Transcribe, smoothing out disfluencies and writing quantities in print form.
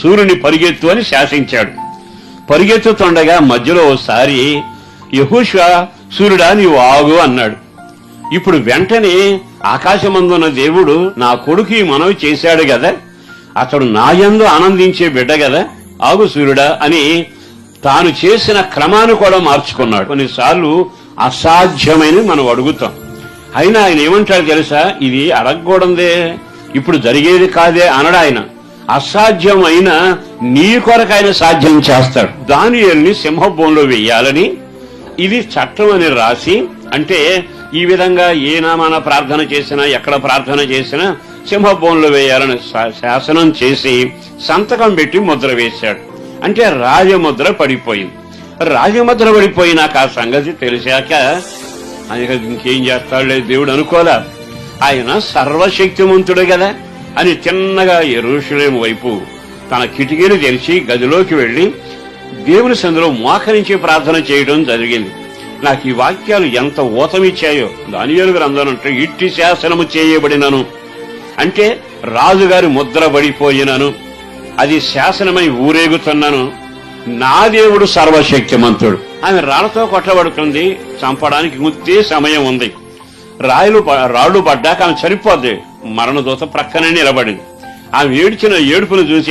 సూర్యుని పరిగెత్తు అని శాసించాడు. పరిగెత్తుతుండగా మధ్యలో ఓసారి యెహోషువ, సూర్యుడా నీవు ఆగు అన్నాడు. ఇప్పుడు వెంటనే ఆకాశమందున్న దేవుడు నా కొడుకు ఈ మనవి చేశాడు కదా, అతడు నా యందు ఆనందించే బిడ్డ కదా, ఆగు సూర్యుడా అని తాను చేసిన క్రమాన్ని కూడా మార్చుకున్నాడు. కొన్నిసార్లు అసాధ్యమైనవి మనం అడుగుతాం, అయినా ఆయన ఏమంటాడు తెలుసా, ఇది అడగకూడదే, ఇప్పుడు జరిగేది కాదే అనడు. ఆయన అసాధ్యమైన నీ కొరకు ఆయన సాధ్యం చేస్తాడు. దానియేలుని సింహబోన్లో వెయ్యాలని ఇది చట్టం అని రాసి, అంటే ఈ విధంగా ఏ నామాన ప్రార్థన చేసినా ఎక్కడ ప్రార్థన చేసినా సింహబోన్లో వేయాలని శాసనం చేసి సంతకం పెట్టి ముద్ర వేశాడు. అంటే రాజముద్ర పడిపోయింది. రాజముద్ర పడిపోయినాక ఆ సంగతి తెలిసాక ఆయన ఇంకేం చేస్తాడులే దేవుడు అనుకోలే. ఆయన సర్వశక్తిమంతుడు కదా అని తిన్నగా యెరూషలేము వైపు తన కిటికీలు తెరిచి గదిలోకి వెళ్లి దేవుని సన్నిధిలో మోకరించి ప్రార్థన చేయడం జరిగింది. నాకు ఈ వాక్యాలు ఎంత ఊతమిచ్చాయో. దానియేలు గ్రంథం అంటే ఇట్టి శాసనము చేయబడినను అంటే రాజుగారి ముద్ర పడిపోయినను, అది శాసనమై ఊరేగుతున్నాను, నా దేవుడు సర్వశక్తిమంతుడు. ఆమె రాళ్లతో కొట్టబడుతుంది, చంపడానికి ముత్తే సమయం ఉంది. రాళ్లు పడ్డాక ఆమె చనిపోద్ది. మరణదూత ప్రక్కనే నిలబడింది. ఆమె ఏడ్చిన ఏడుపును చూసి